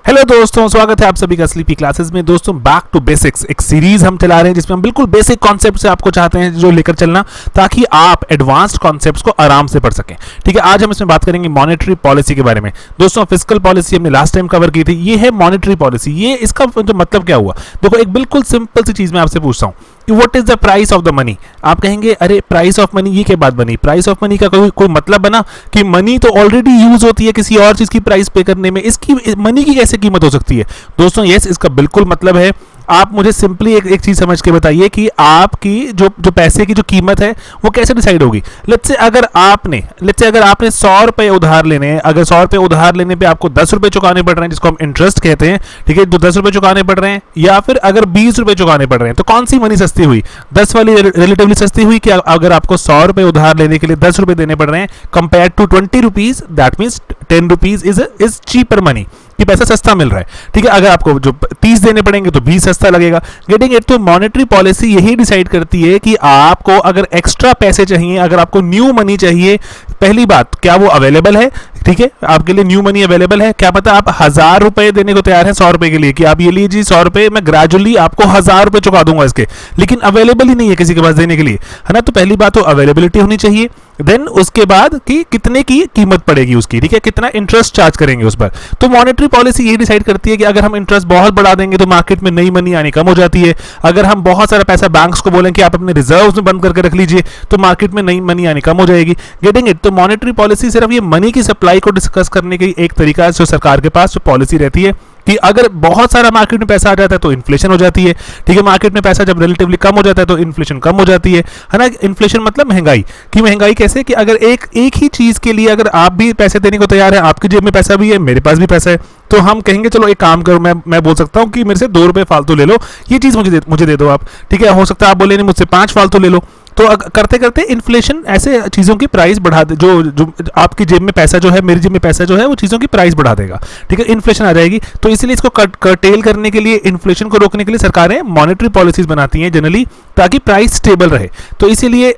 Hello दोस्तों, स्वागत है आप सभी का स्लीपी क्लासेस में। दोस्तों, बैक टू बेसिक्स एक सीरीज हम चला रहे हैं जिसमें हम बिल्कुल बेसिक कॉन्सेप्ट से आपको चाहते हैं जो लेकर चलना, ताकि आप एडवांस्ड कॉन्सेप्ट्स को आराम से पढ़ सकें। ठीक है, आज हम इसमें बात करेंगे मॉनेटरी पॉलिसी के बारे में। दोस्तों, फिस्कल पॉलिसी हमने लास्ट टाइम कवर की थी, ये है मॉनेटरी पॉलिसी। ये इसका जो मतलब क्या हुआ, देखो एक बिल्कुल सिंपल सी चीज मैं आपसे पूछता हूँ कि what is the price of the money. आप कहेंगे अरे प्राइस ऑफ मनी ये क्या बात बनी, प्राइस ऑफ मनी का कोई मतलब बना कि मनी तो ऑलरेडी यूज होती है किसी और चीज की प्राइस पे करने में, इसकी मनी की कैसे कीमत हो सकती है। दोस्तों यस, इसका बिल्कुल मतलब है। आप मुझे सिंपली एक चीज समझ के बताइए कि आपकी जो पैसे की जो कीमत है वो कैसे डिसाइड होगी। लेट्स से अगर आपने 100 रुपए उधार लेने हैं, अगर 100 रुपए उधार लेने पे आपको 10 रुपए चुकाने पड़ रहे हैं, जिसको हम इंटरेस्ट कहते हैं, ठीक है, जो 10 रुपए चुकाने पड़ रहे हैं, या फिर अगर 20 रुपए चुकाने पड़ रहे हैं, तो कौन सी मनी सस्ती हुई? 10 वाली रिलेटिवली सस्ती हुई कि अगर आपको 100 रुपए उधार लेने के लिए 10 रुपए देने पड़ रहे हैं compare to 20 rupees, that means 10 rupees is cheaper money, कि पैसा सस्ता मिल रहा है। ठीक है, अगर आपको जो 30 देने पड़ेंगे तो 20 सस्ता लगेगा। Getting it? तो मॉनेटरी पॉलिसी यही डिसाइड करती है कि आपको अगर एक्स्ट्रा पैसे चाहिए, अगर आपको न्यू मनी चाहिए, पहली बात क्या वो अवेलेबल है। ठीक है, आपके लिए न्यू मनी अवेलेबल है? क्या पता आप 1000 रुपए देने को तैयार हैं 100 रुपए के लिए, कि आप ये लीजिए 100 रुपए, मैं ग्रेजुअली आपको 1000 रुपए चुका दूंगा इसके, लेकिन अवेलेबल ही नहीं है किसी के पास देने के लिए, है ना। तो पहली बात तो अवेलेबिलिटी होनी चाहिए। देन उसके बाद कि कितने की कीमत पड़ेगी उसकी, ठीक है, कितना इंटरेस्ट चार्ज करेंगे उस पर। तो मॉनेटरी पॉलिसी यही डिसाइड करती है कि अगर हम इंटरेस्ट बहुत बढ़ा देंगे तो मार्केट में नई मनी आनी कम हो जाती है। अगर हम बहुत सारा पैसा बैंक्स को बोलें कि आप अपने रिजर्व्स में बंद करके रख लीजिए, तो मार्केट में नई मनी आनी कम हो जाएगी। Getting it? तो मॉनेटरी पॉलिसी सिर्फ ये मनी की सप्लाई को डिस्कस करने की एक तरीका है जो सरकार के पास जो पॉलिसी रहती है कि अगर बहुत सारा मार्केट में पैसा आ जाता है तो इन्फ्लेशन हो जाती है। ठीक है, मार्केट में पैसा जब रिलेटिवली कम हो जाता है तो इन्फ्लेशन कम हो जाती है ना। इन्फ्लेशन मतलब महंगाई। कि महंगाई कैसे? कि अगर एक ही चीज के लिए अगर आप भी पैसे देने को तैयार हैं, आपकी जेब में पैसा भी है, मेरे पास भी पैसा है, तो हम कहेंगे चलो एक काम करो, मैं बोल सकता हूं कि मेरे से 2 रुपए फालतू ले लो, ये चीज मुझे दे दो आप। ठीक है, हो सकता है आप बोले नहीं मुझसे 5 फालतू ले लो। तो करते करते इन्फ्लेशन ऐसे चीजों की प्राइस बढ़ा दे, जो आपकी जेब में पैसा जो है, मेरी जेब में पैसा जो है, वो चीजों की प्राइस बढ़ा देगा। ठीक है, इन्फ्लेशन आ जाएगी। तो इसलिए इसको कर्टेल करने के लिए, इन्फ्लेशन को रोकने के लिए सरकारें मॉनेटरी पॉलिसीज बनाती हैं जनरली, ताकि प्राइस स्टेबल रहे। तो इसीलिए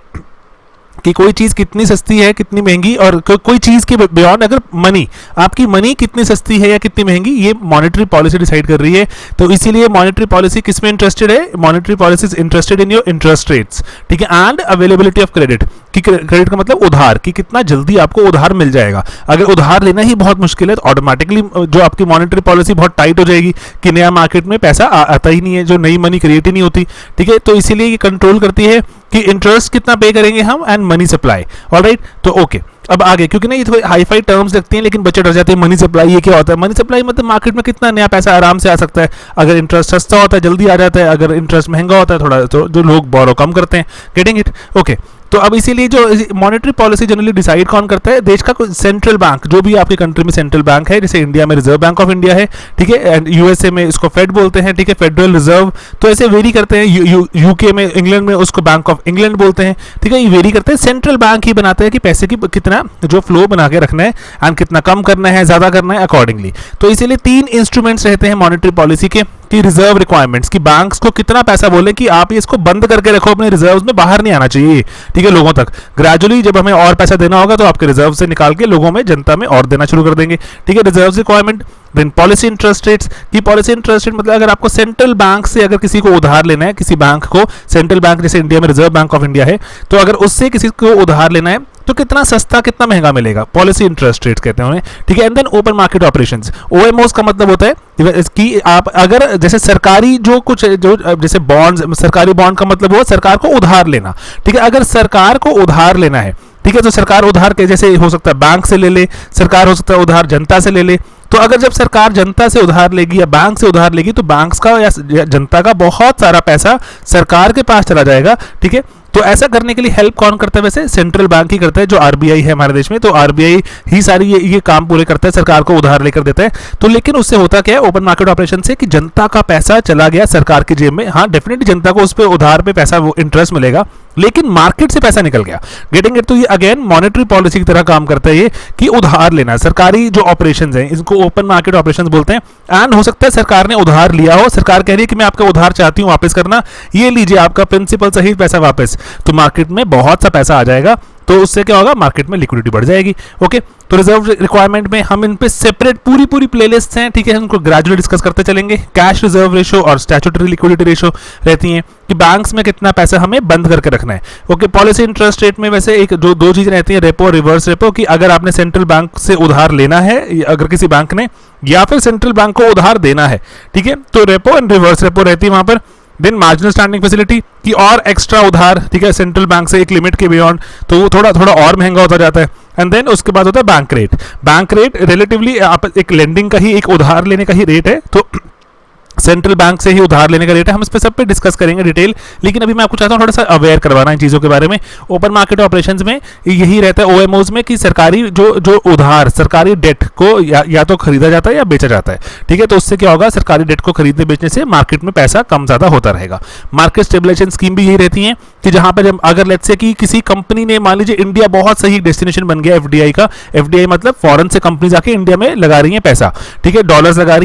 कि कोई चीज कितनी सस्ती है, कितनी महंगी, और कोई चीज के बियॉन्ड अगर मनी, आपकी मनी कितनी सस्ती है या कितनी महंगी, ये मॉनेटरी पॉलिसी डिसाइड कर रही है। तो इसीलिए मॉनेटरी पॉलिसी किस में इंटरेस्टेड है? Monetary policy is interested in your interest rates, ठीक है, एंड अवेलेबिलिटी ऑफ क्रेडिट। कि क्रेडिट का मतलब उधार, कि कितना जल्दी आपको उधार मिल जाएगा। अगर उधार लेना ही बहुत मुश्किल है तो ऑटोमेटिकली जो आपकी मॉनेटरी पॉलिसी बहुत टाइट हो जाएगी कि नया मार्केट में पैसा आता ही नहीं है, जो नई मनी क्रिएट ही नहीं होती। ठीक है, तो इसीलिए ये कंट्रोल करती है कि इंटरेस्ट कितना पे करेंगे हम, एंड मनी सप्लाई। ऑलराइट, तो ओके, अब आगे, क्योंकि ना ये थोड़ी हाई फाई टर्म्स लगती हैं लेकिन बच्चे डर जाते हैं। मनी सप्लाई ये क्या होता है? मनी सप्लाई मतलब मार्केट में कितना नया पैसा आराम से आ सकता है। अगर इंटरेस्ट सस्ता होता है जल्दी आ जाता है, अगर इंटरेस्ट महंगा होता है थोड़ा, तो जो लोग बोरो कम करते हैं। Getting it? ओके, तो अब इसीलिए जो मॉनेटरी पॉलिसी जनरली डिसाइड कौन करता है? देश का कोई सेंट्रल बैंक, जो भी आपके कंट्री में सेंट्रल बैंक है, जैसे इंडिया में रिजर्व बैंक ऑफ इंडिया है, ठीक है, एंड यूएसए में इसको फेड बोलते हैं, ठीक है, फेडरल रिजर्व। तो ऐसे वेरी करते हैं। यूके में, इंग्लैंड में उसको बैंक ऑफ इंग्लैंड बोलते हैं। ठीक है, ये वेरी करते हैं। सेंट्रल बैंक ही बनाता है कि पैसे की कितना जो फ्लो बना के रखना है, एंड कितना कम करना है, ज्यादा करना है, अकॉर्डिंगली। तो इसीलिए 3 इंस्ट्रूमेंट्स रहते हैं मॉनेटरी पॉलिसी के, कि रिजर्व रिक्वायरमेंट्स, कि बैंक्स को कितना पैसा बोले कि आप इसको बंद करके रखो अपने रिजर्व्स में, बाहर नहीं आना चाहिए, ठीक है, लोगों तक। ग्रेजुअली जब हमें और पैसा देना होगा तो आपके रिजर्व से निकाल के लोगों में, जनता में और देना शुरू कर देंगे। ठीक है, reserve requirement. Then policy interest rates, की पॉलिसी इंटरेस्ट रेट मतलब अगर आपको सेंट्रल बैंक से अगर किसी को उधार लेना है, किसी बैंक को, सेंट्रल बैंक जैसे इंडिया में रिजर्व बैंक ऑफ इंडिया है, तो अगर उससे किसी को उधार लेना है तो कितना सस्ता कितना महंगा मिलेगा, पॉलिसी इंटरेस्ट रेट्स कहते हैं उन्हें। ठीक है, and then open market operations, OMOs का मतलब होता है कि आप अगर जैसे सरकारी जो जैसे बॉन्ड्स, सरकारी बॉन्ड का मतलब हुआ सरकार को उधार लेना। ठीक है, अगर सरकार को उधार लेना है, ठीक है, तो सरकार उधार के जैसे हो सकता है बैंक से ले ले, सरकार हो सकता है उधार जनता से ले ले। तो अगर जब सरकार जनता से उधार लेगी या बैंक से उधार लेगी तो बैंक्स का या जनता का बहुत सारा पैसा सरकार के पास चला जाएगा। ठीक है, तो ऐसा करने के लिए हेल्प कौन करता है? वैसे सेंट्रल बैंक ही करता है, जो आरबीआई है हमारे देश में। तो आरबीआई ही सारी ये काम पूरे करता है, सरकार को उधार लेकर देता है। तो लेकिन उससे होता क्या है ओपन मार्केट ऑपरेशन से, कि जनता का पैसा चला गया सरकार की जेब में। हाँ, डेफिनेटली जनता को उस पर उधार पे पैसा, वो इंटरेस्ट मिलेगा, लेकिन मार्केट से पैसा निकल गया। Getting it? तो ये अगेन मॉनेटरी पॉलिसी की तरह काम करता है ये, कि उधार लेना, सरकारी जो ऑपरेशंस हैं इसको ओपन मार्केट ऑपरेशंस बोलते हैं। एंड हो सकता है सरकार ने उधार लिया हो, सरकार कह रही है कि मैं आपका उधार चाहती हूं वापस करना, ये लीजिए आपका प्रिंसिपल सहित पैसा वापस। तो मार्केट में बहुत सा पैसा आ जाएगा, तो उससे क्या होगा, मार्केट में लिक्विडिटी बढ़ जाएगी। ओके, तो रिजर्व रिक्वायरमेंट में हम इन पे सेपरेट पूरी प्लेलिस्ट हैं, ठीक है, उनको ग्रेजुअली डिस्कस करते चलेंगे। कैश रिजर्व रेशो और स्टैट्यूटरी लिक्विडिटी रेशो रहती हैं कि बैंक्स में कितना पैसा हमें बंद करके रखना है। ओके, पॉलिसी इंटरेस्ट रेट में वैसे एक दो चीजें रहती हैं, रेपो और रिवर्स रेपो, कि अगर आपने सेंट्रल बैंक से उधार लेना है, अगर किसी बैंक ने, या फिर सेंट्रल बैंक को उधार देना है, ठीक है, तो रेपो एंड रिवर्स रेपो रहती है वहां पर। देन मार्जिनल स्टैंडिंग फैसिलिटी की और एक्स्ट्रा उधार, ठीक है, सेंट्रल बैंक से एक लिमिट के बियॉन्ड, तो वो थोड़ा और महंगा होता जाता है। एंड देन उसके बाद होता है bank rate. Bank rate relatively आप एक लेंडिंग का ही, एक उधार लेने का ही रेट है, तो सेंट्रल बैंक से ही उधार लेने का रेट है। हम इस पे सब पे डिस्कस करेंगे डिटेल, लेकिन अभी मैं आपको चाहता हूँ थोड़ा सा अवेयर करवाना इन चीज़ों के बारे में। ओपन मार्केट ऑपरेशंस में यही रहता है, ओएमओज में, कि सरकारी जो उधार, सरकारी डेट को या तो खरीदा जाता है या बेचा जाता है, ठीक है। तो उससे क्या होगा, सरकारी डेट को खरीदने बेचने से मार्केट में पैसा कम ज़्यादा होता रहेगा। मार्केट स्टेबलाइजेशन स्कीम भी यही रहती है कि जहाँ पर अगर लेट्स से कि किसी कंपनी ने, मान लीजिए इंडिया बहुत सही डेस्टिनेशन बन गया एफडीआई का, एफडीआई मतलब फॉरेन से कंपनी जाके इंडिया में लगा रही है पैसा, ठीक है, डॉलर्स लगा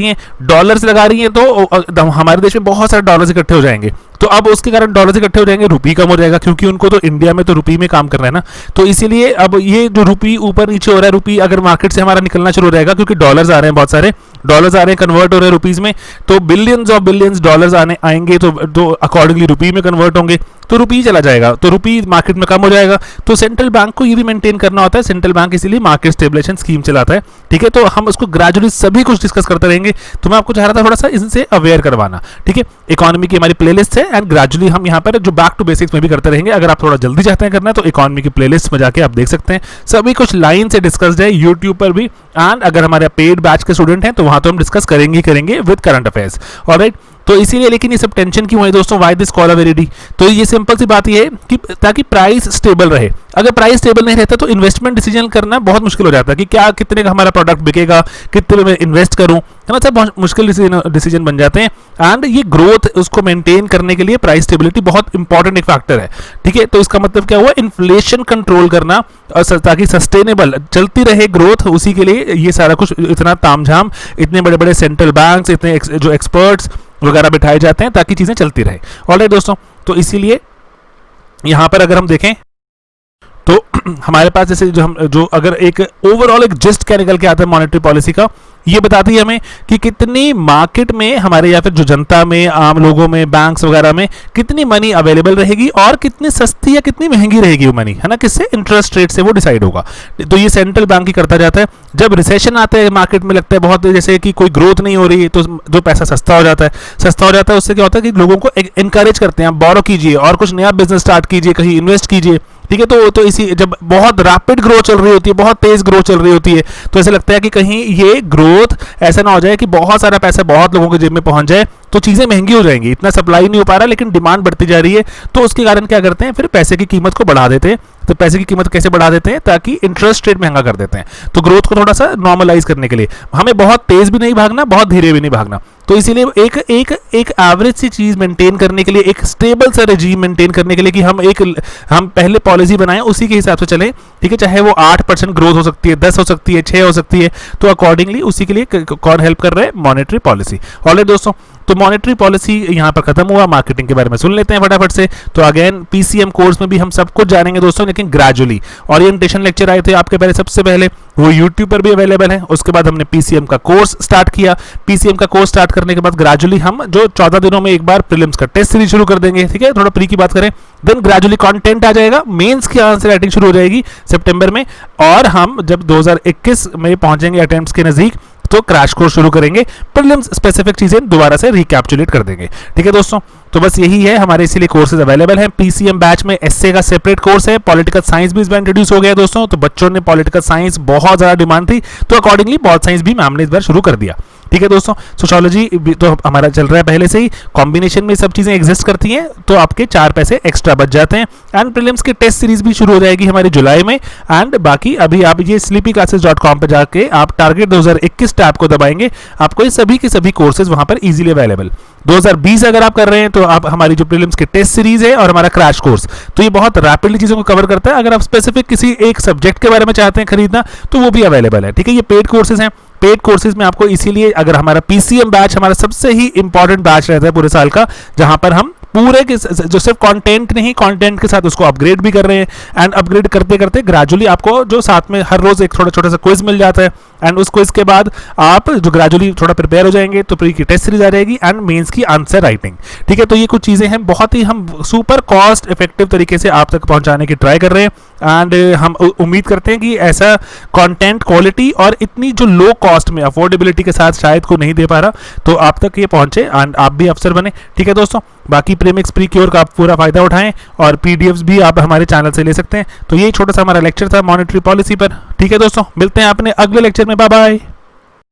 रही हैं, तो हमारे देश में बहुत सारे डॉलर्स इकट्ठे हो जाएंगे। तो अब उसके कारण डॉलर्स इकट्ठे हो जाएंगे, रुपी कम हो जाएगा, क्योंकि उनको तो इंडिया में तो रुपी में काम करना है ना। तो इसीलिए अब ये जो रुपी ऊपर नीचे हो रहा है, रुपी अगर मार्केट से हमारा निकलना शुरू हो जाएगा, क्योंकि डॉलर्स आ रहे हैं, बहुत सारे डॉलर्स आ रहे हैं, कन्वर्ट हो रहे हैं रुपीज में, तो बिलियंस डॉलर्स आएंगे, तो अकॉर्डिंगली रुपी में कन्वर्ट होंगे, तो रुपी चला जाएगा, तो रुपी मार्केट में कम हो जाएगा। तो सेंट्रल बैंक को ये भी मेंटेन करना होता है, सेंट्रल बैंक इसीलिए मार्केट स्टेबलाइजेशन स्कीम चलाता है, ठीक है। तो हम उसको ग्रेजुअली सभी कुछ डिस्कस करते रहेंगे, तो मैं आपको चाह रहा था थोड़ा सा इनसे अवेयर करवाना, ठीक है। इकोनॉमी की हमारी प्लेलिस्ट है, एंड ग्रेजुअली हम यहाँ पर जो बैक टू बेसिक्स में भी करते रहेंगे। अगर आप थोड़ा जल्दी चाहते हैं करना है, तो इकोनॉमी की प्लेलिस्ट में जाके आप देख सकते हैं, सभी कुछ लाइन से डिस्कस्ड है यूट्यूब पर भी, एंड अगर हमारे पेड बैच के स्टूडेंट हैं तो वहां तो हम डिस्कस करेंगे विद करंट अफेयर्स। ऑलराइट, तो इसीलिए, लेकिन ये सब टेंशन क्यों है दोस्तों, व्हाई दिस कॉल वेरिडी? तो ये सिंपल सी बात ये है कि ताकि प्राइस स्टेबल रहे। अगर प्राइस स्टेबल नहीं रहता तो इन्वेस्टमेंट डिसीजन करना बहुत मुश्किल हो जाता है कि क्या, कितने का हमारा प्रोडक्ट बिकेगा, कितने में इन्वेस्ट करूं, है ना, सब बहुत मुश्किल डिसीजन बन जाते हैं। एंड ये ग्रोथ उसको मेंटेन करने के लिए प्राइस स्टेबिलिटी बहुत इंपॉर्टेंट एक फैक्टर है, ठीक है। तो इसका मतलब क्या हुआ, इन्फ्लेशन कंट्रोल करना, और ताकि सस्टेनेबल चलती रहे ग्रोथ, उसी के लिए ये सारा कुछ, इतना तामझाम, इतने बड़े बड़े सेंट्रल बैंक्स, इतने जो एक्सपर्ट्स वगैरह बिठाए जाते हैं ताकि चीजें चलती रहे। ऑलराइट दोस्तों, तो इसीलिए यहां पर अगर हम देखें तो हमारे पास जैसे जो अगर एक ओवरऑल एक जिस्ट क्या निकल के आता है मॉनेटरी पॉलिसी का, ये बताती है हमें कि कितनी मार्केट में हमारे, या फिर जो जनता में, आम लोगों में, बैंक्स वगैरह में कितनी मनी अवेलेबल रहेगी और कितनी सस्ती या कितनी महंगी रहेगी वो मनी, है ना, किससे, इंटरेस्ट रेट से वो डिसाइड होगा। तो ये सेंट्रल बैंक ही करता जाता है। जब रिसेशन आता है, मार्केट में लगता है बहुत, जैसे कि कोई ग्रोथ नहीं हो रही, तो जो पैसा सस्ता हो जाता है, उससे क्या होता है कि लोगों को एनकरेज करते हैं, आप बोरो कीजिए और कुछ नया बिजनेस स्टार्ट कीजिए, कहीं इन्वेस्ट कीजिए, ठीक है। तो इसी, जब बहुत रैपिड ग्रोथ चल रही होती है, बहुत तेज ग्रोथ चल रही होती है, तो ऐसा लगता है कि कहीं ये ग्रोथ ऐसा ना हो जाए कि बहुत सारा पैसा बहुत लोगों के जेब में पहुंच जाए, तो चीजें महंगी हो जाएंगी, इतना सप्लाई नहीं हो पा रहा, लेकिन डिमांड बढ़ती जा रही है। तो उसके कारण क्या करते हैं, फिर पैसे की कीमत को बढ़ा देते हैं। तो पैसे की कीमत कैसे बढ़ा देते हैं, ताकि इंटरेस्ट रेट महंगा कर देते हैं। तो ग्रोथ को थोड़ा सा नॉर्मलाइज करने के लिए हमें बहुत तेज भी नहीं भागना, बहुत धीरे भी नहीं भागना। तो इसीलिए एक एवरेज सी चीज मेंटेन करने के लिए, एक स्टेबल सा रेजीम मेंटेन करने के लिए, कि हम पहले पॉलिसी बनाएं, उसी के हिसाब से चलें, ठीक है। चाहे वो 8% ग्रोथ हो सकती है, 10 हो सकती है, 6 हो सकती है, तो अकॉर्डिंगली उसी के लिए कौन हेल्प कर रहा है, मॉनेटरी पॉलिसी। ऑलराइट दोस्तों, तो मॉनेटरी पॉलिसी यहाँ पर खत्म हुआ। मार्केटिंग के बारे में सुन लेते हैं फटाफट से। तो अगेन पीसीएम कोर्स में भी हम सब कुछ जानेंगे दोस्तों, लेकिन ग्रेजुअली। ओरिएंटेशन लेक्चर आए थे आपके पहले, सबसे पहले वो यूट्यूब पर भी अवेलेबल है। उसके बाद हमने पीसीएम का कोर्स स्टार्ट किया। पीसीएम का कोर्स स्टार्ट करने के बाद ग्रेजुअली हम जो 14 दिनों में एक बार प्रीलिम्स का टेस्ट सीरीज शुरू कर देंगे, ठीक है। थोड़ा प्री की बात करें, देन ग्रेजुअली कंटेंट आ जाएगा, मेंस की आंसर राइटिंग शुरू हो जाएगी सितंबर में, और हम जब 2021 में पहुंचेंगे अटेम्प्ट्स के नजदीक, तो क्रैश कोर्स शुरू करेंगे, प्रीलिम्स स्पेसिफिक चीजें दोबारा से रिकैप्चुलेट कर देंगे, ठीक है दोस्तों। तो बस यही है, हमारे इसीलिए कोर्सेज अवेलेबल हैं। पीसीएम बैच में एसए का सेपरेट कोर्स है, पॉलिटिकल साइंस भी इसमें इंट्रोड्यूस हो गया दोस्तों। तो बच्चों ने पॉलिटिकल साइंस, बहुत ज्यादा डिमांड थी, तो अकॉर्डिंगली पॉल साइंस भी मैम ने इस बार शुरू कर दिया, ठीक है दोस्तों। सोशियोलॉजी तो हमारा चल रहा है पहले से ही, कॉम्बिनेशन में सब चीजें एग्जिस्ट करती हैं, तो आपके 4 पैसे एक्स्ट्रा बच जाते हैं। एंड प्रीलिम्स की टेस्ट सीरीज भी शुरू हो जाएगी हमारी जुलाई में। एंड बाकी अभी आप ये sleepyclasses.com पे जाके आप टारगेट 2021 टैब को दबाएंगे, आपको ये सभी के सभी कोर्सेज वहां पर इजीली अवेलेबल। 2020 अगर आप कर रहे हैं, तो आप हमारी जो प्रीलिम्स की टेस्ट सीरीज है और हमारा क्रैश कोर्स, तो ये बहुत रैपिडली चीजों को कवर करता है। अगर आप स्पेसिफिक किसी एक सब्जेक्ट के बारे में चाहते हैं खरीदना, तो वो भी अवेलेबल है, ठीक है। ये पेड कोर्सेज हैं। पेड कोर्सेज में आपको इसीलिए, अगर हमारा पीसीएम बैच हमारा सबसे ही इंपॉर्टेंट बैच रहता है पूरे साल का, जहां पर हम पूरे के जो सिर्फ कंटेंट नहीं, कंटेंट के साथ उसको अपग्रेड भी कर रहे हैं, एंड अपग्रेड करते करते ग्रेजुअली आपको जो साथ में हर रोज एक थोड़ा छोटा सा क्विज मिल जाता है, एंड उस क्विज के बाद आप जो ग्रेजुअली थोड़ा प्रिपेयर हो जाएंगे तो प्री की टेस्ट सीरीज आ जाएगी एंड मेंस की आंसर राइटिंग। ठीक है, तो ये कुछ चीज़ें हैं, बहुत ही हम सुपर कॉस्ट इफेक्टिव तरीके से आप तक पहुंचाने की ट्राई कर रहे हैं, एंड हम उम्मीद करते हैं कि ऐसा कंटेंट क्वालिटी और इतनी जो लो कॉस्ट में अफोर्डेबिलिटी के साथ शायद को नहीं दे पा रहा, तो आप तक ये पहुंचे एंड आप भी अफसर बने। ठीक है दोस्तों, बाकी प्रीमिक्स प्री क्योर का आप पूरा फायदा उठाएं और पीडीएफ्स भी आप हमारे चैनल से ले सकते हैं। तो ये छोटा सा हमारा लेक्चर था मॉनेटरी पॉलिसी पर। ठीक है दोस्तों, मिलते हैं अपने अगले लेक्चर में, बाय बाय।